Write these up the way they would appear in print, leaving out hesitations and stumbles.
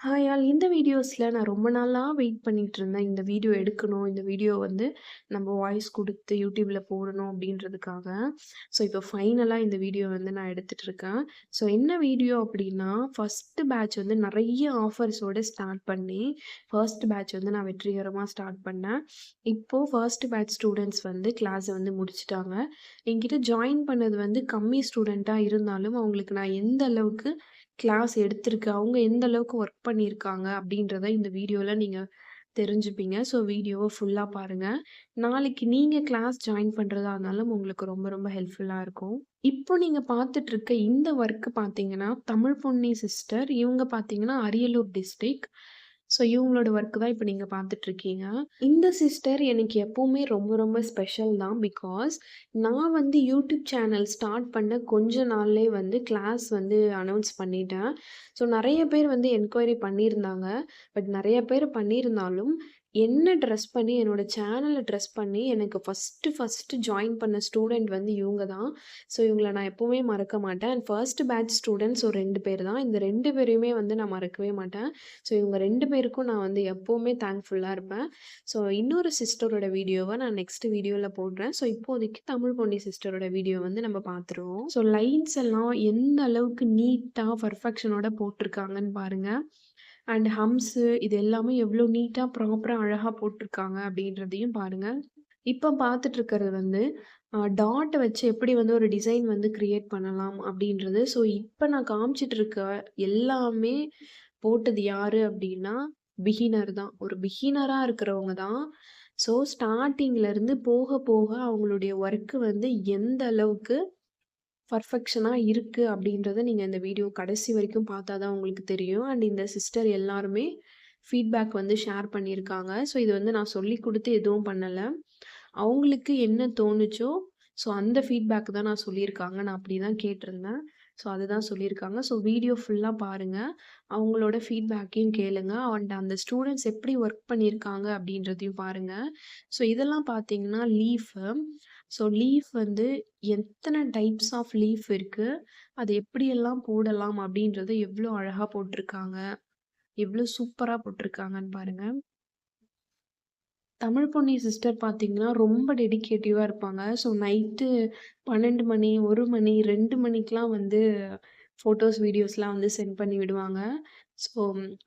Hi all. இந்த வீடியோஸ்ல நான் ரொம்ப நாளா வெயிட் பண்ணிட்டு இருந்தேன். இந்த வீடியோ எடுக்கணும். இந்த வீடியோ வந்து நம்ம வாய்ஸ் குடுத்து YouTubeல போடணும் அப்படின்றதுக்காக. ஸோ இப்போ ஃபைனலா இந்த வீடியோ வந்து நான் எடுத்துட்டு இருக்கேன். ஸோ என்ன வீடியோ அப்படின்னா, ஃபர்ஸ்ட் பேட்ச் வந்து நெறைய ஆஃபர்ஸோட ஸ்டார்ட் பண்ணி, ஃபர்ஸ்ட் பேட்ச் வந்து நான் வெற்றிகரமா ஸ்டார்ட் பண்ணேன். இப்போ ஃபர்ஸ்ட் பேட்ச் ஸ்டூடண்ட்ஸ் வந்து கிளாஸ வந்து முடிச்சுட்டாங்க. என்கிட்ட ஜாயின் பண்ணது வந்து கம்மி ஸ்டூடெண்ட்டா இருந்தாலும், அவங்களுக்கு நான் எந்த அளவுக்கு கிளாஸ் எடுத்திருக்கு. அவங்க எந்த அளவுக்கு ஒர்க் பண்ணியிருக்காங்க அப்படின்றத இந்த வீடியோல நீங்க தெரிஞ்சுப்பீங்க. ஸோ வீடியோவ ஃபுல்லா பாருங்க. நாளைக்கு நீங்க கிளாஸ் ஜாயின் பண்றதா இருந்தாலும் உங்களுக்கு ரொம்ப ரொம்ப ஹெல்ப்ஃபுல்லா இருக்கும். இப்போ நீங்க பார்த்துட்டு இருக்க இந்த ஒர்க் பார்த்தீங்கன்னா, தமிழ் பொன்னி சிஸ்டர். இவங்க பார்த்தீங்கன்னா அரியலூர் டிஸ்ட்ரிக்ட். ஸோ இவங்களோட ஒர்க் தான் இப்ப நீங்க பார்த்துட்டு இருக்கீங்க. இந்த சிஸ்டர் எனக்கு எப்பவுமே ரொம்ப ரொம்ப ஸ்பெஷல் தான். பிகாஸ் நான் வந்து யூடியூப் சேனல் ஸ்டார்ட் பண்ண கொஞ்ச நாள்லயே வந்து கிளாஸ் வந்து அனௌன்ஸ் பண்ணிட்டேன். ஸோ நெறைய பேர் வந்து என்கொயரி பண்ணியிருந்தாங்க. பட் நெறைய பேர் பண்ணியிருந்தாலும், என்ன ட்ரெஸ் பண்ணி என்னோட சேனல ட்ரெஸ் பண்ணி எனக்கு ஃபர்ஸ்ட்டு ஜாயின் பண்ண ஸ்டூடெண்ட் வந்து இவங்க தான். ஸோ இவங்கள நான் எப்பவுமே மறக்க மாட்டேன். அண்ட் ஃபர்ஸ்ட் பேட்ச் ஸ்டூடண்ட்ஸ் ஒரு 2 பேர் தான். இந்த 2 பேரையுமே வந்து நான் மறக்கவே மாட்டேன். ஸோ இவங்க 2 பேருக்கும் நான் வந்து எப்பவுமே தேங்க்ஃபுல்லா இருப்பேன். ஸோ இன்னொரு சிஸ்டரோட வீடியோவ நான் நெக்ஸ்ட் வீடியோல போடுறேன். ஸோ இப்போதைக்கு தமிழ் பொன்னி சிஸ்டரோட வீடியோ வந்து நம்ம பார்த்துருவோம். ஸோ லைன்ஸ் எல்லாம் எந்த அளவுக்கு நீட்டா பெர்ஃபெக்ஷனோட போட்டிருக்காங்கன்னு பாருங்க. அண்ட் ஹம்ஸு இது எல்லாமே எவ்ளோ நீட்டா, ப்ராப்பரா, அழகா போட்டுருக்காங்க அப்படின்றதையும் பாருங்க. இப்ப பார்த்துட்டு இருக்கிறது வந்து டாட்ட வச்சு எப்படி வந்து ஒரு டிசைன் வந்து கிரியேட் பண்ணலாம் அப்படின்றது. ஸோ இப்ப நான் காமிச்சிட்டு இருக்க எல்லாமே போட்டது யாரு அப்படின்னா, பிகினர் தான். ஒரு பிகினரா இருக்கிறவங்க தான். ஸோ ஸ்டார்ட்டிங்ல இருந்து போக போக அவங்களுடைய ஒர்க் வந்து எந்த அளவுக்கு பர்ஃபெக்ஷனா இருக்கு அப்படின்றத நீங்க இந்த வீடியோ கடைசி வரைக்கும் பார்த்தா தான் உங்களுக்கு தெரியும். அண்ட் இந்த சிஸ்டர் எல்லாருமே ஃபீட்பேக் வந்து ஷேர் பண்ணியிருக்காங்க. ஸோ இது வந்து நான் சொல்லிக் குடுத்து எதுவும் பண்ணல. அவங்களுக்கு என்ன தோணுச்சோ, ஸோ அந்த ஃபீட்பேக் தான் நான் சொல்லியிருக்காங்க. நான் அப்படி தான் கேட்டிருந்தேன். ஸோ அதுதான் சொல்லியிருக்காங்க. ஸோ வீடியோ ஃபுல்லா பாருங்க. அவங்களோட ஃபீட்பேக்கையும் கேளுங்க. அண்ட் அந்த ஸ்டூடண்ட்ஸ் எப்படி ஒர்க் பண்ணியிருக்காங்க அப்படின்றதையும் பாருங்க. ஸோ இதெல்லாம் பார்த்தீங்கன்னா லீஃபு. ஸோ லீஃப் வந்து எத்தன டைப்ஸ் ஆஃப் லீஃப் இருக்கு. அது எப்படியெல்லாம் போடலாம் அப்படின்றத எவ்ளோ அழகா போட்டிருக்காங்க. எவ்ளோ சூப்பரா போட்டிருக்காங்கன்னு பாருங்க. தமிழ் பொன்னி சிஸ்டர் பார்த்தீங்கன்னா, ரொம்ப டெடிகேட்டிவா இருப்பாங்க. ஸோ நைட்டு 12 மணி, 1 மணி, 2 மணிக்கெல்லாம் வந்து ஃபோட்டோஸ், வீடியோஸ்லாம் வந்து சென்ட் பண்ணி விடுவாங்க. ஸோ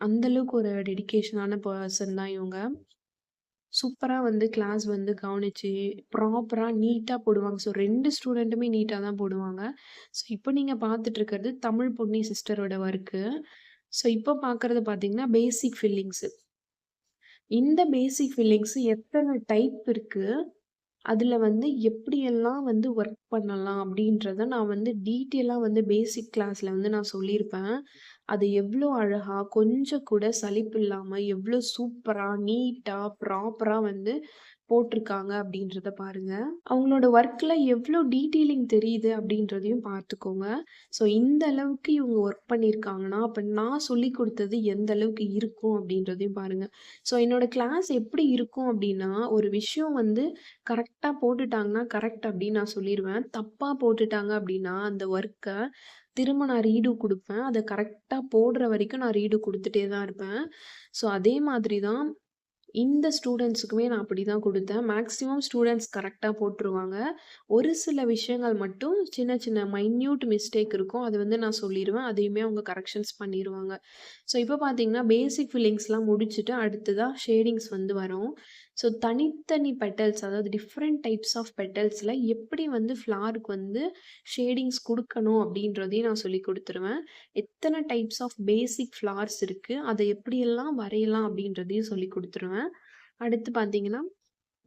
அந்த அளவுக்கு ஒரு டெடிகேஷனான பெர்சன் தான் இவங்க. சூப்பரா வந்து கிளாஸ் வந்து கவனிச்சு, ப்ராப்பரா நீட்டா போடுவாங்க. ஸோ 2 ஸ்டூடெண்ட்டுமே நீட்டா தான் போடுவாங்க. ஸோ இப்போ நீங்க பார்த்துட்டு இருக்கிறது தமிழ் பொன்னி சிஸ்டரோட ஒர்க்கு. ஸோ இப்போ பார்க்குறது பார்த்தீங்கன்னா, பேசிக் ஃபில்லிங்ஸு. இந்த பேசிக் ஃபில்லிங்ஸ் எத்தன டைப் இருக்கு? அதுல வந்து எப்படியெல்லாம் வந்து ஒர்க் பண்ணலாம் அப்படின்றத நான் வந்து டீட்டெயிலா வந்து பேசிக் கிளாஸ்ல வந்து நான் சொல்லியிருப்பேன். அது எவ்ளோ அழகா, கொஞ்சம் கூட சலிப்பு இல்லாம, எவ்ளோ சூப்பரா, நீட்டா, ப்ராப்பரா வந்து போட்டிருக்காங்க அப்படின்றத பாருங்க. அவங்களோட ஒர்க்ல எவ்ளோ டீட்டெயிலிங் தெரியுது அப்படின்றதையும் பார்த்துக்கோங்க. ஸோ இந்த அளவுக்கு இவங்க ஒர்க் பண்ணியிருக்காங்கன்னா, அப்ப நான் சொல்லிக் குடுத்தது எந்த அளவுக்கு இருக்கும் அப்படின்றதையும் பாருங்க. ஸோ என்னோட கிளாஸ் எப்படி இருக்கும் அப்படின்னா, ஒரு விஷயம் வந்து கரெக்ட்டா போட்டுட்டாங்கன்னா, கரெக்ட் அப்படின்னு நான் சொல்லிருவேன். தப்பா போட்டுட்டாங்க அப்படின்னா, அந்த ஒர்க்க திரும்ப நான் ரீடூ குடுப்பேன். அத கரெக்ட்டா போடுற வரைக்கும் நான் ரீடூ குடுத்துட்டே தான் இருப்பேன். ஸோ அதே மாதிரி தான் இந்த ஸ்டூடண்ட்ஸுக்குமே நான் அப்படிதான் குடுத்தேன். மேக்ஸிமம் ஸ்டூடண்ட்ஸ் கரெக்ட்டா போட்டுருவாங்க. ஒரு சில விஷயங்கள் மட்டும் சின்ன சின்ன மைன்யூட் மிஸ்டேக் இருக்கும். அது வந்து நான் சொல்லிருவேன். அதையுமே அவங்க கரெக்ஷன்ஸ் பண்ணிருவாங்க. ஸோ இப்போ பார்த்தீங்கன்னா, பேசிக் ஃபில்லிங்ஸ்லாம் முடிச்சுட்டு அடுத்ததா ஷேடிங்ஸ் வந்து வரும். ஸோ தனித்தனி பெட்டல்ஸ் அதாவது டிஃபரெண்ட் டைப்ஸ் ஆஃப் பெட்டல்ஸ்ல எப்படி வந்து ஃப்ளாருக்கு வந்து ஷேடிங்ஸ் குடுக்கணும் அப்படின்றதையும் நான் சொல்லிக் குடுத்துருவேன். எத்தன டைப்ஸ் ஆஃப் பேசிக் ஃப்ளார்ஸ் இருக்கு. அத எப்படியெல்லாம் வரையலாம் அப்படின்றதையும் சொல்லிக் குடுத்துருவேன். அடுத்து பார்த்தீங்கன்னா,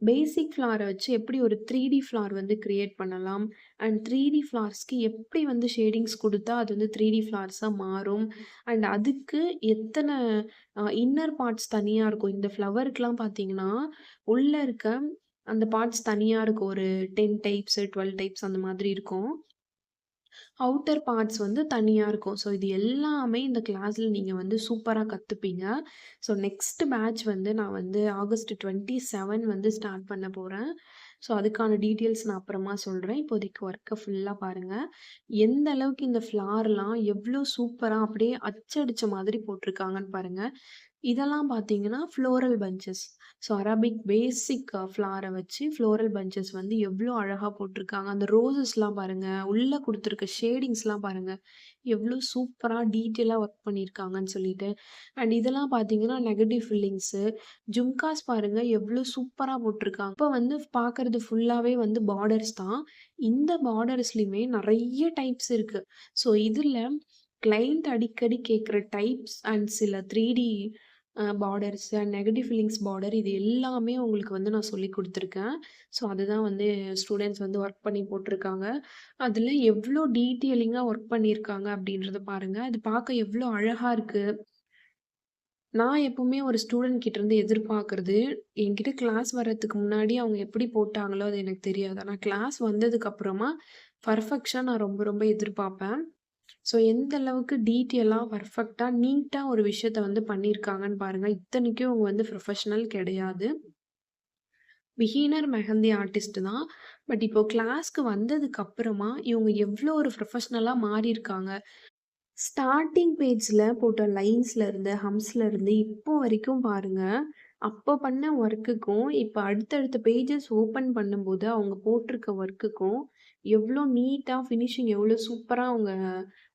பேசிக் ஃப்ளார வச்சு எப்படி ஒரு 3டி ஃப்ளார் வந்து கிரியேட் பண்ணலாம். அண்ட் 3டி ஃப்ளார்ஸ்க்கு எப்படி வந்து ஷேடிங்ஸ் குடுத்தா அது வந்து 3டி ஃப்ளார்ஸா மாறும். அண்ட் அதுக்கு எத்தன இன்னர் பார்ட்ஸ் தனியா இருக்கும். இந்த ஃப்ளவருக்குலாம் பார்த்தீங்கன்னா, உள்ள இருக்க அந்த பார்ட்ஸ் தனியா இருக்கும். ஒரு 10 டைப்ஸ், 12 டைப்ஸ் அந்த மாதிரி இருக்கும். அவுட்டர் பார்ட்ஸ் வந்து தனியா இருக்கும். ஸோ இது எல்லாமே இந்த கிளாஸ்ல நீங்க வந்து சூப்பரா கத்துப்பீங்க. ஸோ நெக்ஸ்ட் பேட்ச் வந்து நான் வந்து ஆகஸ்ட் 27 வந்து ஸ்டார்ட் பண்ண போறேன். ஸோ அதுக்கான டீட்டெயில்ஸ் நான் அப்புறமா சொல்றேன். இப்போதைக்கு ஒர்க்க ஃபுல்லா பாருங்க. எந்த அளவுக்கு இந்த ஃப்ளார்லாம் எவ்ளோ சூப்பரா அப்படியே அச்சடிச்ச மாதிரி போட்டிருக்காங்கன்னு பாருங்க. இதெல்லாம் பார்த்தீங்கன்னா, ஃப்ளோரல் பஞ்சஸ். ஸோ அரபிக் பேசிக் ஃப்ளார வச்சு ஃப்ளோரல் பஞ்சஸ் வந்து எவ்ளோ அழகா போட்டிருக்காங்க. அந்த ரோசஸ்லாம் பாருங்க, உள்ள குடுத்துருக்க ஷேடிங்ஸ்லாம் பாருங்க. எவ்ளோ சூப்பரா டீட்டெயிலா ஒர்க் பண்ணியிருக்காங்கன்னு சொல்லிட்டு. அண்ட் இதெல்லாம் பார்த்தீங்கன்னா, நெகட்டிவ் ஃபில்லிங்ஸு, ஜும்காஸ் பாருங்க எவ்ளோ சூப்பரா போட்டிருக்காங்க. இப்ப வந்து பார்க்கறது ஃபுல்லாவே வந்து பார்டர்ஸ் தான். இந்த பார்டர்ஸ்லயுமே நெறைய டைப்ஸ் இருக்கு. ஸோ இதுல கிளையண்ட் அடிக்கடி கேட்குற டைப்ஸ் அண்ட் சில 3D borders and negative fillings border இது எல்லாமே உங்களுக்கு வந்து நான் சொல்லிக் குடுத்துருக்கேன். ஸோ அதுதான் வந்து ஸ்டூடண்ட்ஸ் வந்து ஒர்க் பண்ணி போட்டிருக்காங்க. அதில எவ்ளோ டீட்டெயிலிங்கா ஒர்க் பண்ணியிருக்காங்க அப்படின்றத பாருங்க. அது பார்க்க எவ்ளோ அழகா இருக்கு. நான் எப்பவுமே ஒரு ஸ்டூடண்ட் கிட்டேருந்து எதிர்பார்க்கிறது, என்கிட்ட கிளாஸ் வர்றதுக்கு முன்னாடி அவங்க எப்படி போட்டாங்களோ அது எனக்கு தெரியாது. ஆனா கிளாஸ் வந்ததுக்கு அப்புறமா பெர்ஃபெக்ஷா நான் ரொம்ப ரொம்ப எதிர்பார்ப்பேன். ஸோ எந்த அளவுக்கு டீட்டெயிலா, பெர்ஃபெக்ட்டா, நீட்டா ஒரு விஷயத்த வந்து பண்ணியிருக்காங்கன்னு பாருங்க. இத்தனைக்கும் இவங்க வந்து ப்ரொஃபஷனல் கிடையாது. பிகினர் மெஹந்தி ஆர்டிஸ்ட் தான். பட் இப்போ கிளாஸ்க்கு வந்ததுக்கு அப்புறமா இவங்க எவ்ளோ ஒரு ப்ரொஃபஷனலா மாறியிருக்காங்க. ஸ்டார்ட்டிங் பேஜ்ல போட்ட லைன்ஸ்ல இருந்து, ஹம்ஸ்ல இருந்து இப்போ வரைக்கும் பாருங்க. அப்ப பண்ண ஒர்க்குக்கும், இப்ப அடுத்தடுத்த பேஜஸ் ஓப்பன் பண்ணும்போது அவங்க போட்டிருக்க ஒர்க்குக்கும், எவ்ளோ நீட்டா ஃபினிஷிங் எவ்ளோ சூப்பரா அவங்க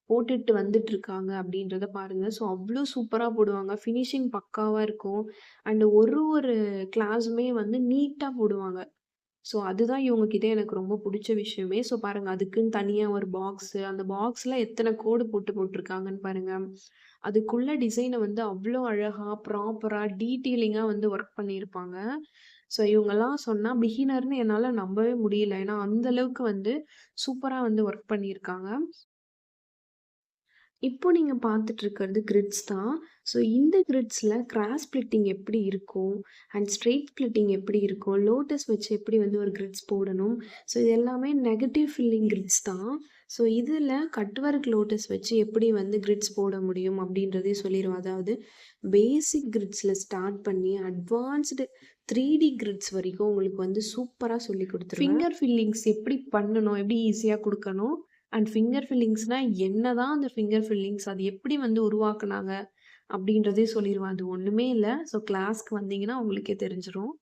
போட்டுட்டு வந்துட்டுருக்காங்க அப்படின்றத பாருங்க. ஸோ அவ்ளோ சூப்பரா போடுவாங்க. ஃபினிஷிங் பக்காவா இருக்கும். அண்ட் ஒரு கிளாஸுமே வந்து நீட்டா போடுவாங்க. ஸோ அதுதான் இவங்க கிட்ட எனக்கு ரொம்ப புடிச்ச விஷயமே. ஸோ பாருங்க அதுக்குன்னு தனியா ஒரு பாக்ஸு. அந்த பாக்ஸ்ல எத்தன கோடு போட்டிருக்காங்கன்னு பாருங்க. அதுக்குள்ள டிசைன வந்து அவ்ளோ அழகா, ப்ராப்பரா, டீட்டெயிலிங்கா வந்து ஒர்க் பண்ணியிருப்பாங்க. ஸோ இவங்கலாம் சொன்னா பிகினர்ன்னு என்னால நம்பவே முடியல. ஏன்னா அந்த அளவுக்கு வந்து சூப்பரா வந்து ஒர்க் பண்ணியிருக்காங்க. இப்போ நீங்க பார்த்துட்டு இருக்கிறது கிரிட்ஸ் தான். ஸோ இந்த கிரிட்ஸ்ல கிராஸ் ஸ்ப்ளிட்டிங் எப்படி இருக்கும்? அண்ட் ஸ்ட்ரெயிட் ஸ்ப்ளிட்டிங் எப்படி இருக்கும்? லோட்டஸ் வச்சு எப்படி வந்து ஒரு கிரிட்ஸ் போடணும்? ஸோ இது எல்லாமே நெகட்டிவ் ஃபில்லிங் கிரிட்ஸ் தான். ஸோ இதில கட் ஒர்க் லோட்டஸ் வச்சு எப்படி வந்து கிரிட்ஸ் போட முடியும் அப்படின்றதையும் சொல்லிருவேன். அதாவது பேசிக் கிரிட்ஸ்ல ஸ்டார்ட் பண்ணி அட்வான்ஸ்டு 3D கிரிட்ஸ் வரைக்கும் உங்களுக்கு வந்து சூப்பரா சொல்லிக் குடுத்துருவேன். ஃபிங்கர் ஃபில்லிங்ஸ் எப்படி பண்ணணும்? எப்படி ஈஸியா குடுக்கணும்? அண்ட் ஃபிங்கர் ஃபில்லிங்ஸ்னா என்னதான் அந்த ஃபிங்கர் ஃபில்லிங்ஸ் அது எப்படி வந்து உருவாக்குனாங்க அப்படின்றதே சொல்லிருவேன். அது ஒண்ணுமே இல்ல. ஸோ கிளாஸ்க்கு வந்தீங்கன்னா உங்களுக்கே தெரிஞ்சிரும்.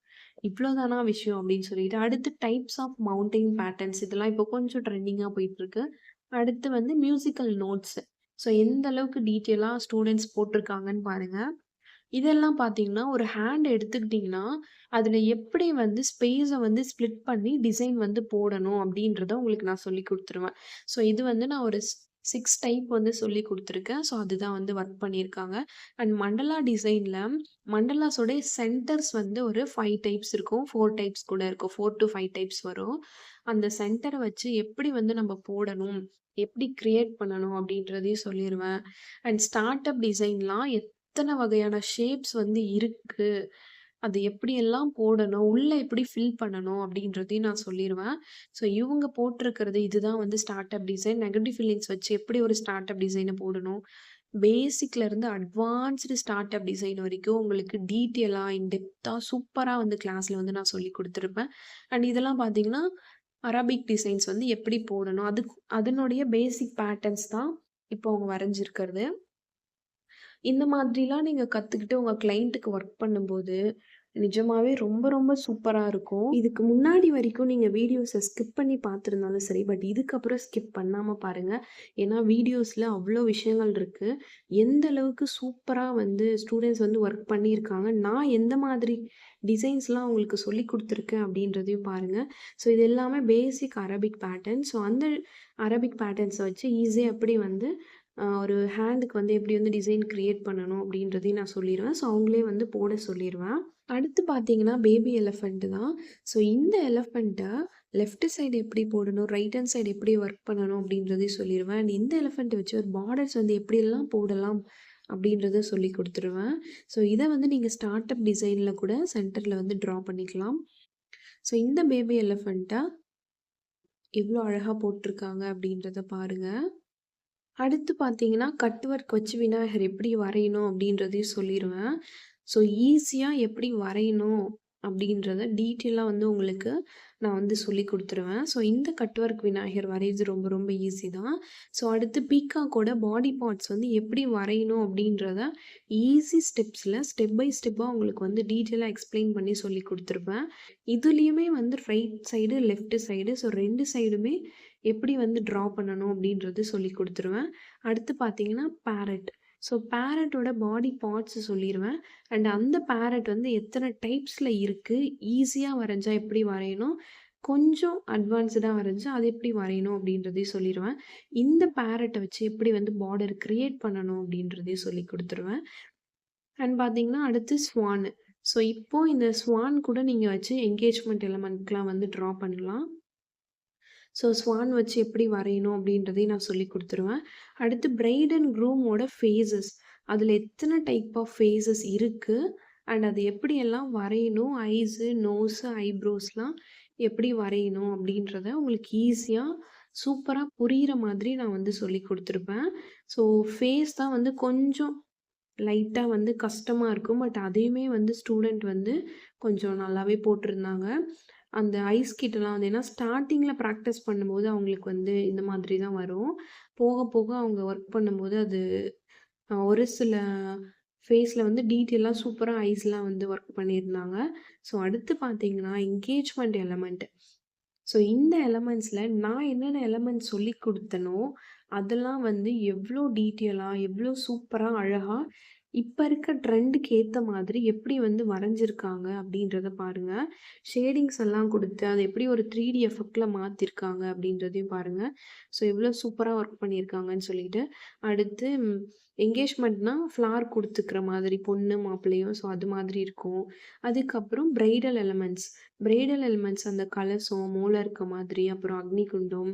இவ்வளோதானா விஷயம் அப்படின்னு சொல்லிட்டு. அடுத்து டைப்ஸ் ஆஃப் மவுண்டிங் பேட்டர்ன்ஸ் இதெல்லாம் இப்போ கொஞ்சம் ட்ரெண்டிங்கா போயிட்டுருக்கு. அடுத்து வந்து மியூசிக்கல் நோட்ஸ். ஸோ எந்த அளவுக்கு டீட்டெயிலா ஸ்டூடண்ட்ஸ் போட்டிருக்காங்கன்னு பாருங்க. இதெல்லாம் பார்த்தீங்கன்னா, ஒரு ஹேண்ட் எடுத்துக்கிட்டீங்கன்னா, அதில எப்படி வந்து ஸ்பேஸ வந்து ஸ்ப்ளிட் பண்ணி டிசைன் வந்து போடணும் அப்படின்றத உங்களுக்கு நான் சொல்லிக் குடுத்துருவேன். ஸோ இது வந்து நான் ஒரு 6 டைப் வந்து சொல்லிக் குடுத்துருக்கேன். ஸோ அதுதான் வந்து ஒர்க் பண்ணியிருக்காங்க. அண்ட் மண்டலா டிசைன்ல மண்டலாஸோட சென்டர்ஸ் வந்து ஒரு 5 டைப்ஸ் இருக்கும். 4 டைப்ஸ் கூட இருக்கும். 4 டூ 5 டைப்ஸ் வரும். அந்த சென்டர வச்சு எப்படி வந்து நம்ம போடணும், எப்படி கிரியேட் பண்ணணும் அப்படின்றதையும் சொல்லிருவேன். அண்ட் ஸ்டார்ட் அப் டிசைன்லாம் எத்தன வகையான ஷேப்ஸ் வந்து இருக்கு. அது எப்படியெல்லாம் போடணும், உள்ள எப்படி ஃபில் பண்ணணும் அப்படின்றதையும் நான் சொல்லிருவேன். ஸோ இவங்க போட்டிருக்கிறது இதுதான் வந்து start up design. Negative feelings வச்சு எப்படி ஒரு ஸ்டார்ட் அப் டிசைன போடணும். பேசிக்ல இருந்து அட்வான்ஸ்டு ஸ்டார்ட் அப் டிசைன் வரைக்கும் உங்களுக்கு டீட்டெயிலா, இன் டெப்த்தா சூப்பரா வந்து கிளாஸ்ல வந்து நான் சொல்லிக் குடுத்துருப்பேன். அண்ட் இதெல்லாம் பார்த்தீங்கன்னா, அரபிக் டிசைன்ஸ் வந்து எப்படி போடணும். அதனுடைய பேசிக் பேட்டர்ன்ஸ் தான் இப்போ அவங்க வரைஞ்சிருக்கிறது. இந்த மாதிரிலாம் நீங்க கத்துக்கிட்டு உங்க கிளையன்ட்டுக்கு ஒர்க் பண்ணும்போது, நிஜமாவே ரொம்ப ரொம்ப சூப்பரா இருக்கும். இதுக்கு முன்னாடி வரைக்கும் நீங்க வீடியோஸ ஸ்கிப் பண்ணி பார்த்துருந்தாலும் சரி, பட் இதுக்கப்புறம் ஸ்கிப் பண்ணாம பாருங்க. ஏன்னா வீடியோஸ்ல அவ்ளோ விஷயங்கள் இருக்கு. எந்த அளவுக்கு சூப்பரா வந்து ஸ்டூடண்ட்ஸ் வந்து ஒர்க் பண்ணியிருக்காங்க. நான் எந்த மாதிரி டிசைன்ஸ்லாம் உங்களுக்கு சொல்லிக் குடுத்துருக்கேன் அப்படின்றதையும் பாருங்க. ஸோ இது எல்லாமே பேசிக் அரபிக் பேட்டர்ன். ஸோ அந்த அரபிக் பேட்டர்ன்ஸ வச்சு ஈஸியா எப்படி வந்து ஒரு ஹேண்டுக்கு வந்து எப்படி வந்து டிசைன் கிரியேட் பண்ணணும் அப்படின்றதையும் நான் சொல்லிருவேன். ஸோ அவங்களே வந்து போட சொல்லிருவேன். அடுத்து பார்த்தீங்கன்னா, பேபி எலிஃபண்ட் தான். ஸோ இந்த எலிஃபண்ட்ட லெஃப்ட் சைடு எப்படி போடணும், ரைட் ஹேண்ட் சைடு எப்படி ஒர்க் பண்ணணும் அப்படின்றதையும் சொல்லிருவேன். அண்ட் இந்த எலிஃபண்ட் வச்சு ஒரு பார்டர்ஸ் வந்து எப்படியெல்லாம் போடலாம் அப்படின்றத சொல்லிக் குடுத்துருவேன். ஸோ இத வந்து நீங்க ஸ்டார்ட் அப் டிசைன்ல கூட சென்டர்ல வந்து ட்ரா பண்ணிக்கலாம். ஸோ இந்த பேபி எலிஃபண்ட்ட எவ்வளோ அழகா போட்டிருக்காங்க அப்படின்றத பாருங்க. அடுத்து பார்த்தீங்கன்னா, கட் ஒர்க் வச்சு விநாயகர் எப்படி வரையணும் அப்படின்றதையும் சொல்லிருவேன். ஸோ ஈஸியா எப்படி வரையணும் அப்படின்றத டீட்டெயிலாக வந்து உங்களுக்கு நான் வந்து சொல்லிக் குடுத்துருவேன். ஸோ இந்த கட் ஒர்க் விநாயகர் வரையிறது ரொம்ப ரொம்ப ஈஸி தான். ஸோ அடுத்து பீகாக்கோட பாடி பார்ட்ஸ் வந்து எப்படி வரையணும் அப்படின்றத ஈஸி ஸ்டெப்ஸில் ஸ்டெப் பை ஸ்டெப்பாக உங்களுக்கு வந்து டீட்டெயிலாக எக்ஸ்பிளைன் பண்ணி சொல்லிக் குடுத்துருப்பேன். இதுலேயுமே வந்து right side, left side so 2 சைடுமே எப்படி வந்து ட்ரா பண்ணணும் அப்படின்றது சொல்லிக் குடுத்துருவேன். அடுத்து பார்த்தீங்கன்னா பேரட். ஸோ பேரட்டோட பாடி பார்ட்ஸ் சொல்லிருவேன். அண்ட் அந்த பேரட் வந்து எத்தனை டைப்ஸில் இருக்குது, ஈஸியாக வரைஞ்சா எப்படி வரையணும், கொஞ்சம் அட்வான்ஸ்டா வரைஞ்சா அது எப்படி வரையணும் அப்படின்றதையும் சொல்லிருவேன். இந்த பேரட்டை வச்சு எப்படி வந்து பார்டர் கிரியேட் பண்ணணும் அப்படின்றதையும் சொல்லிக் குடுத்துருவேன். அண்ட் பார்த்தீங்கன்னா அடுத்து ஸ்வான். ஸோ இப்போ இந்த ஸ்வான் கூட நீங்க வச்சு என்கேஜ்மெண்ட் எலிமெண்ட்லாம் வந்து ட்ரா பண்ணலாம். ஸோ ஸ்வான் வச்சு எப்படி வரையணும் அப்படின்றதையும் நான் சொல்லிக் குடுத்துருவேன். அடுத்து பிரைட் அண்ட் க்ரூமோட ஃபேஸஸ். அதில் எத்தனை டைப் ஆஃப் ஃபேஸஸ் இருக்கு, அண்ட் அது எப்படியெல்லாம் வரையணும், ஐஸு, நோஸு, ஐப்ரோஸ்லாம் எப்படி வரையணும் அப்படின்றத உங்களுக்கு ஈஸியாக சூப்பராக புரிகிற மாதிரி நான் வந்து சொல்லிக் குடுத்துருப்பேன். ஸோ ஃபேஸ் தான் வந்து கொஞ்சம் லைட்டாக வந்து கஷ்டமாக இருக்கும். பட் அதையுமே வந்து ஸ்டூடெண்ட் வந்து கொஞ்சம் நல்லாவே போட்டிருந்தாங்க. அந்த ஐஸ் கிட்டலாம் வந்து ஏன்னா ஸ்டார்ட்டிங்கில் ப்ராக்டிஸ் பண்ணும்போது அவங்களுக்கு வந்து இந்த மாதிரி தான் வரும். போக போக அவங்க ஒர்க் பண்ணும்போது அது ஒரு சில ஃபேஸில் வந்து டீட்டெயிலாக சூப்பராக ஐஸ்லாம் வந்து ஒர்க் பண்ணியிருந்தாங்க. ஸோ அடுத்து பார்த்தீங்கன்னா என்கேஜ்மெண்ட் எலமெண்ட். ஸோ இந்த எலமெண்ட்ஸில் நான் என்னென்ன எலமெண்ட்ஸ் சொல்லிக் குடுத்தனோ, அதெல்லாம் வந்து எவ்வளோ டீட்டெயிலாக, எவ்வளோ சூப்பரா, அழகா இப்ப இருக்க ட்ரெண்டுக்கு ஏத்த மாதிரி எப்படி வந்து வரைஞ்சிருக்காங்க அப்படின்றத பாருங்க. ஷேடிங்ஸ் எல்லாம் குடுத்து, அத எப்படி ஒரு 3டி எஃபெக்ட்ல மாத்திருக்காங்க அப்படின்றதையும் பாருங்க. ஸோ எவ்வளோ சூப்பரா ஒர்க் பண்ணியிருக்காங்கன்னு சொல்லிட்டு. அடுத்து என்கேஜ்மெண்ட்னா ஃப்ளார் குடுத்துக்கிற மாதிரி பொண்ணு, மாப்பிள்ளையும் ஸோ அது மாதிரி இருக்கும். அதுக்கப்புறம் பிரைடல் எலிமெண்ட்ஸ். பிரைடல் எலிமெண்ட்ஸ் அந்த கலசம், மோளம் இருக்க மாதிரி, அப்புறம் அக்னிகுண்டம்,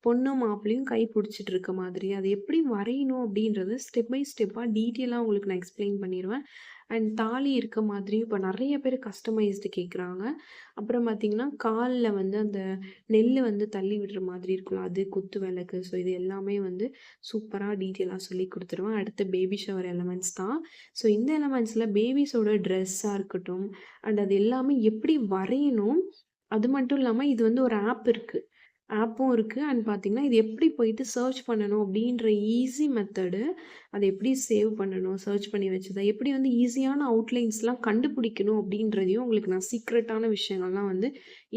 பொண்ணும் மாப்பிள்ளையும் கை பிடிச்சிட்டு இருக்க மாதிரி, அது எப்படி வரையணும் அப்படின்றது ஸ்டெப் பை ஸ்டெப்பா டீட்டெயிலா உங்களுக்கு நான் எக்ஸ்பிளைன் பண்ணிருவேன். அண்ட் தாலி இருக்க மாதிரி இப்போ நெறைய பேர் கஸ்டமைஸ்டு கேட்குறாங்க. அப்புறம் பார்த்தீங்கன்னா, கால்ல வந்து அந்த நெல்லு வந்து தள்ளி விடுற மாதிரி இருக்கும்ல, அது குத்து விளக்கு. ஸோ இது எல்லாமே வந்து சூப்பரா டீட்டெயிலா சொல்லிக் குடுத்துருவேன். அடுத்து பேபி ஷவர் எலமெண்ட்ஸ் தான். ஸோ இந்த எலமெண்ட்ஸ்ல பேபிஸோட ட்ரெஸ்ஸா இருக்கட்டும், அண்ட் அது எல்லாமே எப்படி வரையணும், அது மட்டும் இல்லாம இது வந்து ஒரு ஆப் இருக்கு. ஆப்பும் இருக்கு. அண்ட் பார்த்தீங்கன்னா, இது எப்படி போயிட்டு சர்ச் பண்ணணும் அப்படின்ற ஈஸி மெத்தடு. அத எப்படி சேவ் பண்ணணும், சர்ச் பண்ணி வச்சத, எப்படி வந்து ஈஸியான அவுட்லைன்ஸ்லாம் கண்டுபிடிக்கணும் அப்படின்றதையும் உங்களுக்கு நான் சீக்ரெட்டான விஷயங்கள்லாம் வந்து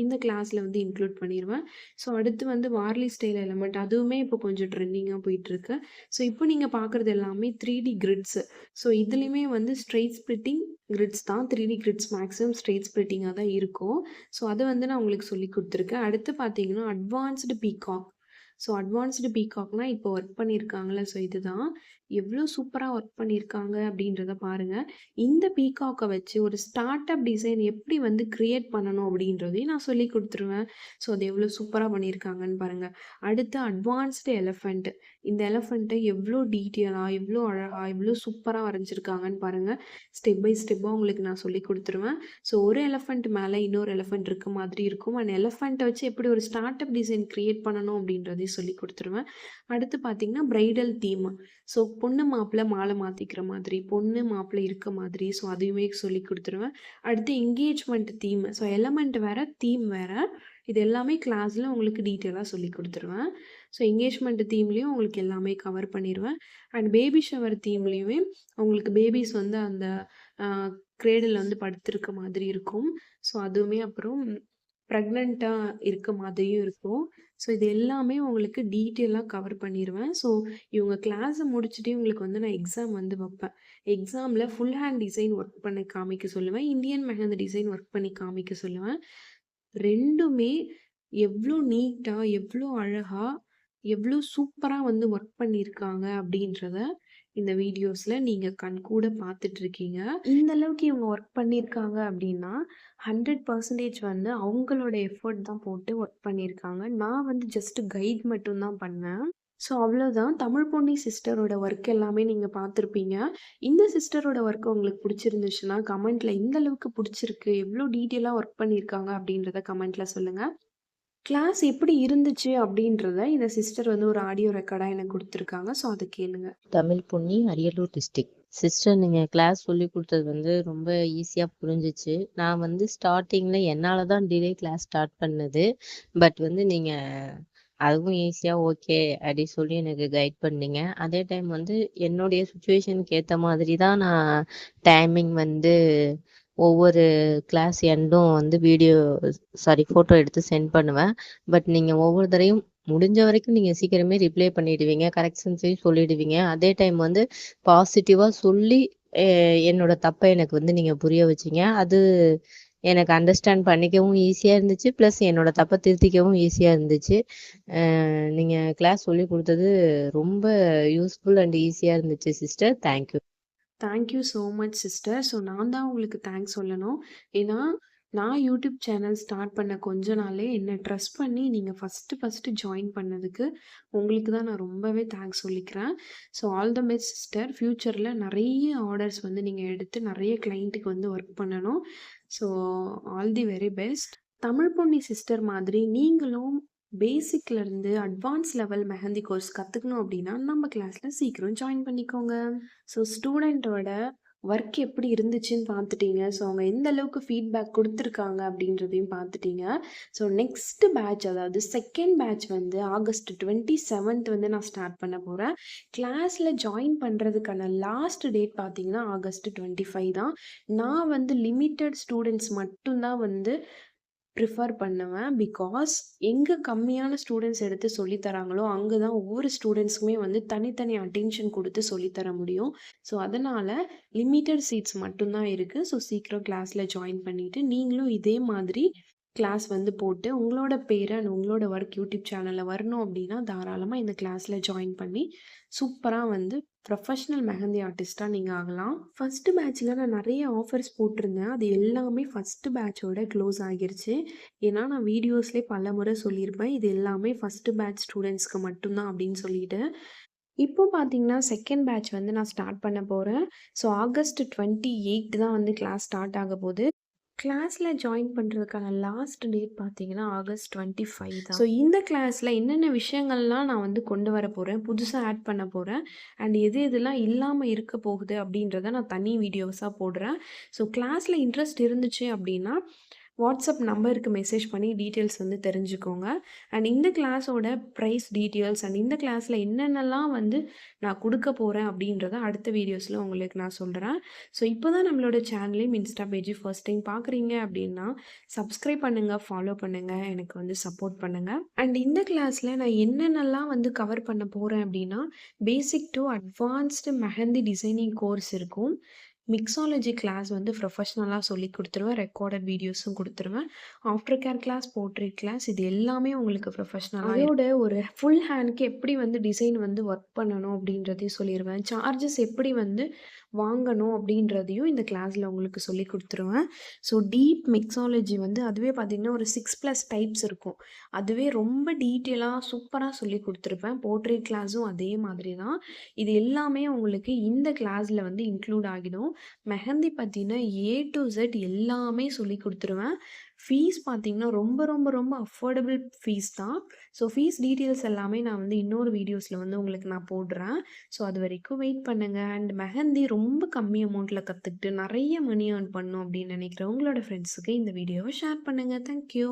இந்த கிளாஸ்ல வந்து இன்க்ளூட் பண்ணிருவேன். ஸோ அடுத்து வந்து வார்லி ஸ்டைல் எலமெண்ட் அதுவுமே இப்போ கொஞ்சம் ட்ரெண்டிங்கா போயிட்டுருக்கு. ஸோ இப்போ நீங்க பார்க்குறது எல்லாமே 3டி கிரிட்ஸ். ஸோ இதுலயுமே வந்து ஸ்ட்ரெய்ட் ஸ்ப்ளிட்டிங் கிரிட்ஸ் தான். 3டி கிரிட்ஸ் மேக்ஸிமம் ஸ்ட்ரெய்ட் ஸ்ப்ளிட்டிங்கா தான் இருக்கும். ஸோ அத வந்து நான் உங்களுக்கு சொல்லிக் குடுத்துருக்கேன். அடுத்து பார்த்தீங்கன்னா, அட்வான்ஸ்டு பீகாக். ஸோ அட்வான்ஸ்டு பீகாக்னா இப்போ ஒர்க் பண்ணியிருக்காங்கல்ல, ஸோ இதுதான். எவ்வளோ சூப்பரா ஒர்க் பண்ணியிருக்காங்க அப்படின்றத பாருங்க. இந்த பீகாக்க வச்சு ஒரு ஸ்டார்ட் அப் டிசைன் எப்படி வந்து கிரியேட் பண்ணணும் அப்படின்றதையும் நான் சொல்லிக் குடுத்துருவேன். ஸோ அது எவ்வளோ சூப்பரா பண்ணியிருக்காங்கன்னு பாருங்க. அடுத்து அட்வான்ஸ்டு எலிஃபண்ட். இந்த எலிஃபண்ட்ட எவ்வளோ டீட்டெயிலா, எவ்வளோ அழகா, எவ்வளோ சூப்பரா வரைஞ்சிருக்காங்கன்னு பாருங்க. ஸ்டெப் பை ஸ்டெப்பா உங்களுக்கு நான் சொல்லிக் குடுத்துருவேன். ஸோ ஒரு எலிஃபண்ட் மேல இன்னொரு எலிஃபண்ட் இருக்க மாதிரி இருக்கும். அண்ட் எலிஃபண்ட்ட வச்சு எப்படி ஒரு ஸ்டார்ட் அப் டிசைன் கிரியேட் பண்ணணும் அப்படின்றதையும் சொல்லிக் குடுத்துருவேன். அடுத்து பார்த்தீங்கன்னா, பிரைடல் தீம். ஸோ பொண்ணு மாப்பிள்ளை மாலை மாத்திக்கிற மாதிரி, பொண்ணு மாப்பிள்ளை இருக்க மாதிரி, ஸோ அதையுமே சொல்லிக் குடுத்துருவேன். அடுத்து என்கேஜ்மெண்ட் தீம். ஸோ எலமெண்ட் வேற, தீம் வேற. இது எல்லாமே கிளாஸ்ல உங்களுக்கு டீட்டெயிலா சொல்லிக் குடுத்துருவேன். ஸோ என்கேஜ்மெண்ட் தீம்லயும் உங்களுக்கு எல்லாமே கவர் பண்ணிருவேன். அண்ட் பேபி ஷவர் தீம்லயுமே உங்களுக்கு பேபிஸ் வந்து அந்த அ கிரேடில்ல வந்து படுத்திருக்க மாதிரி இருக்கும். ஸோ அதுவுமே அப்புறம் பிரெக்னன்ட்டா இருக்க மாதிரியும் இருக்கும். ஸோ இது எல்லாமே உங்களுக்கு டீட்டெயிலா கவர் பண்ணிருவேன். ஸோ இவங்க கிளாஸ முடிச்சுட்டு உங்களுக்கு வந்து நான் எக்ஸாம் வந்து வப்பேன். எக்ஸாம்ல ஃபுல் ஹேண்ட் டிசைன் ஒர்க் பண்ணி காமிக்க சொல்லுவேன். இந்தியன் மெஹந்தி டிசைன் ஒர்க் பண்ணி காமிக்க சொல்லுவேன். 2மே எவ்ளோ நீட்டா, எவ்ளோ அழகா, எவ்ளோ சூப்பரா வந்து ஒர்க் பண்ணியிருக்காங்க அப்படின்றத இந்த வீடியோஸ்ல நீங்க கண்கூட பார்த்துட்டு இருக்கீங்க. இந்த அளவுக்கு இவங்க ஒர்க் பண்ணியிருக்காங்க அப்படின்னா, 100% வந்து அவங்களோட எஃபோர்ட் தான் போட்டு ஒர்க் பண்ணியிருக்காங்க. நான் வந்து ஜஸ்ட் கைட் மட்டும் தான் பண்ணேன். ஸோ அவ்வளோதான். தமிழ் பொன்னி சிஸ்டரோட ஒர்க் எல்லாமே நீங்க பார்த்துருப்பீங்க. இந்த சிஸ்டரோட ஒர்க் உங்களுக்கு பிடிச்சிருந்துச்சுன்னா, கமெண்ட்ல இந்த அளவுக்கு பிடிச்சிருக்கு, எவ்ளோ டீட்டெயிலா ஒர்க் பண்ணியிருக்காங்க அப்படின்றத கமெண்ட்ல சொல்லுங்க. கிளாஸ் எப்படி இருந்துச்சு அப்படின்றத இந்த சிஸ்டர் வந்து ஒரு ஆடியோ ரெக்கார்டா எனக்கு குடுத்துருக்காங்க. ஸோ அத கேளுங்க. தமிழ் பொன்னி, அரியலூர் டிஸ்ட்ரிக்ட். சிஸ்டர் நீங்க கிளாஸ் சொல்லிக் குடுத்தது வந்து ரொம்ப ஈஸியா புரிஞ்சுச்சு. நான் வந்து ஸ்டார்ட்டிங்ல என்னால தான் டிலே கிளாஸ் ஸ்டார்ட் பண்ணது. பட் வந்து நீங்க அதுவும் ஈஸியா ஓகே அப்படி சொல்லி எனக்கு கைட் பண்ணீங்க. அதே டைம் வந்து என்னுடைய சிச்சுவேஷனுக்கு ஏத்த மாதிரி தான் நான் டைமிங் வந்து ஒவ்வொரு கிளாஸ் எண்டும் வந்து ஃபோட்டோ எடுத்து சென்ட் பண்ணுவேன். பட் நீங்க ஒவ்வொரு தடவையும் முடிஞ்ச வரைக்கும் நீங்க சீக்கிரமே ரிப்ளை பண்ணிடுவீங்க. கரெக்ஷன்ஸையும் சொல்லிடுவீங்க. அதே டைம் வந்து பாசிட்டிவா சொல்லி என்னோட தப்ப எனக்கு வந்து நீங்க புரிய வச்சீங்க. அது எனக்கு அண்டர்ஸ்டாண்ட் பண்ணிக்கவும் ஈஸியா இருந்துச்சு. பிளஸ் என்னோட தப்ப திருத்திக்கவும் ஈஸியா இருந்துச்சு. நீங்க கிளாஸ் சொல்லிக் குடுத்தது ரொம்ப யூஸ்ஃபுல் அண்ட் ஈஸியா இருந்துச்சு sister. Thank you. Thank you so much sister. So நான் தான் உங்களுக்கு தேங்க்ஸ் சொல்லணும். ஏன்னா, நான் யூடியூப் சேனல் ஸ்டார்ட் பண்ண கொஞ்ச நாள்லயே என்ன ட்ரஸ்ட் பண்ணி நீங்க ஃபர்ஸ்ட்டு ஜாயின் பண்ணதுக்கு, உங்களுக்கு தான் நான் ரொம்பவே தேங்க்ஸ் சொல்லிக்கிறேன். So all the best sister. ஃப்யூச்சர்ல நெறைய ஆர்டர்ஸ் வந்து நீங்க எடுத்து நெறைய கிளையண்ட்டுக்கு வந்து ஒர்க் பண்ணணும். So all the very best. Tamil Ponni sister மாதிரி நீங்களும் பேசிக்ல இருந்து அட்வான்ஸ் லெவல் மெஹந்தி கோர்ஸ் கத்துக்கணும் அப்படின்னா, நம்ம கிளாஸ்ல சீக்கிரம் ஜாயின் பண்ணிக்கோங்க. ஸோ ஸ்டூடெண்ட்டோட ஒர்க் எப்படி இருந்துச்சுன்னு பார்த்துட்டீங்க. ஸோ அவங்க எந்த அளவுக்கு ஃபீட்பேக் குடுத்துருக்காங்க அப்படின்றதையும் பார்த்துட்டீங்க. ஸோ நெக்ஸ்ட் பேட்ச் அதாவது செகண்ட் பேட்ச் வந்து ஆகஸ்ட் 27th வந்து நான் ஸ்டார்ட் பண்ண போறேன். கிளாஸ்ல ஜாயின் பண்றதுக்கான லாஸ்ட் டேட் பார்த்தீங்கன்னா, ஆகஸ்ட் 25 தான். நான் வந்து லிமிட்டட் ஸ்டூடண்ட்ஸ் மட்டும் தான் வந்து ப்ரிஃபர் பண்ணுவேன். பிகாஸ் எங்க கம்மியான ஸ்டூடண்ட்ஸ் எடுத்து சொல்லி தராங்களோ, அங்க தான் ஒவ்வொரு ஸ்டூடண்ட்ஸ்க்குமே வந்து தனித்தனி அட்டென்ஷன் குடுத்து சொல்லி தர முடியும். ஸோ, அதனால லிமிட்டட் சீட்ஸ் மட்டும் தான் இருக்கு. ஸோ, சீக்கிரம் கிளாஸ்ல ஜாயின் பண்ணிட்டு, நீங்களும் இதே மாதிரி கிளாஸ் வந்து போட்டு, உங்களோட பேரு அண்ட் உங்களோட ஒர்க் யூடியூப் சேனல்ல வரணும் அப்டின்னா, தாராளமா இந்த கிளாஸ்ல ஜாயின் பண்ணி, சூப்பரா வந்து ப்ரொஃபஷனல் மெஹந்தி ஆர்டிஸ்ட்டா நீங்க ஆகலாம். ஃபர்ஸ்ட் பேட்ச்ல நான் நெறைய ஆஃபர்ஸ் போட்டிருந்தேன். அது எல்லாமே ஃபர்ஸ்ட் பேட்சோட க்ளோஸ் ஆகிருச்சு. ஏன்னா, நான் வீடியோஸ்லயே பலமுறை சொல்லியிருப்பேன். இது எல்லாமே ஃபர்ஸ்ட் பேட்ச் ஸ்டூடண்ட்ஸ்க்கு மட்டும் தான் அப்டின்னு சொல்லிட்டு. இப்போ பார்த்தீங்கன்னா, செகண்ட் பேட்ச் வந்து நான் ஸ்டார்ட் பண்ண போறேன். ஸோ, ஆகஸ்ட் 28 தான் வந்து கிளாஸ் ஸ்டார்ட் ஆகப்போது. கிளாஸ்ல ஜாயின் பண்றதுக்கான லாஸ்ட் டேட் பார்த்தீங்கன்னா, ஆகஸ்ட் 25 தான். ஸோ இந்த கிளாஸ்ல என்னென்ன விஷயங்கள்லாம் நான் வந்து கொண்டு வரப்போறேன், புதுசா ஆட் பண்ண போறேன், அண்ட் எது எதெல்லாம் இல்லாம இருக்க போகுது அப்படின்றத நான் தனி வீடியோஸா போடுறேன். ஸோ கிளாஸ்ல இன்ட்ரெஸ்ட் இருந்துச்சு அப்படின்னா, வாட்ஸ்அப் நம்பருக்கு மெசேஜ் பண்ணி டீட்டெயில்ஸ் வந்து தெரிஞ்சுக்கோங்க. அண்ட் இந்த கிளாஸோட ப்ரைஸ் டீட்டெயில்ஸ் அண்ட் இந்த கிளாஸ்ல என்னென்னலாம் வந்து நான் குடுக்க போறேன் அப்படின்றத அடுத்த வீடியோஸ்ல உங்களுக்கு நான் சொல்றேன். ஸோ இப்போ தான் நம்மளோட சேனலையும் இன்ஸ்டா பேஜ் ஃபர்ஸ்ட் டைம் பார்க்குறீங்க அப்படின்னா, சப்ஸ்கிரைப் பண்ணுங்க, ஃபாலோ பண்ணுங்க, எனக்கு வந்து சப்போர்ட் பண்ணுங்க. அண்ட் இந்த கிளாஸ்ல நான் என்னென்னலாம் வந்து கவர் பண்ண போறேன் அப்படின்னா, basic to advanced mehndi designing course இருக்கும். மிக்ஸாலஜி கிளாஸ் வந்து ப்ரொஃபஷ்னலா சொல்லிக் குடுத்துருவேன். ரெக்கார்டட் வீடியோஸும் குடுத்துருவேன். After care class, portrait class இது எல்லாமே உங்களுக்கு ப்ரொஃபஷ்னலா அதோட ஒரு ஃபுல் ஹேண்ட்க்கு எப்படி வந்து டிசைன் வந்து ஒர்க் பண்ணணும் அப்படின்றதையும் சொல்லிருவேன். சார்ஜஸ் எப்படி வந்து வாங்கணும் அப்படின்றதையும் இந்த கிளாஸ்ல உங்களுக்கு சொல்லிக் குடுத்துருவேன். ஸோ டீப் மிக்ஸாலஜி வந்து அதுவே பார்த்தீங்கன்னா, ஒரு 6+ டைப்ஸ் இருக்கும். அதுவே ரொம்ப டீட்டெயிலா சூப்பரா சொல்லிக் குடுத்துருப்பேன். போர்ட்ரேட் கிளாஸும் அதே மாதிரி தான். இது எல்லாமே உங்களுக்கு இந்த கிளாஸ்ல வந்து இன்க்ளூட் ஆகிடும். மெஹந்தி பத்தின ஏ டூ இசட் எல்லாமே சொல்லிக் குடுத்துருவேன். ஃபீஸ் பார்த்தீங்கன்னா, ரொம்ப ரொம்ப ரொம்ப அஃபோர்டபுள் ஃபீஸ் தான். ஸோ ஃபீஸ் டீட்டெயில்ஸ் எல்லாமே நான் வந்து இன்னொரு வீடியோஸ்ல வந்து உங்களுக்கு நான் போடுறேன். ஸோ அது வரைக்கும் வெயிட் பண்ணுங்க. அண்ட் மெஹந்தி ரொம்ப கம்மி அமௌண்ட்ல கத்துக்கிட்டு நெறைய மணி ஏர்ன் பண்ணணும் அப்படின்னு நினைக்கிற உங்களோட ஃப்ரெண்ட்ஸுக்கு இந்த வீடியோவ ஷேர் பண்ணுங்க. Thank you.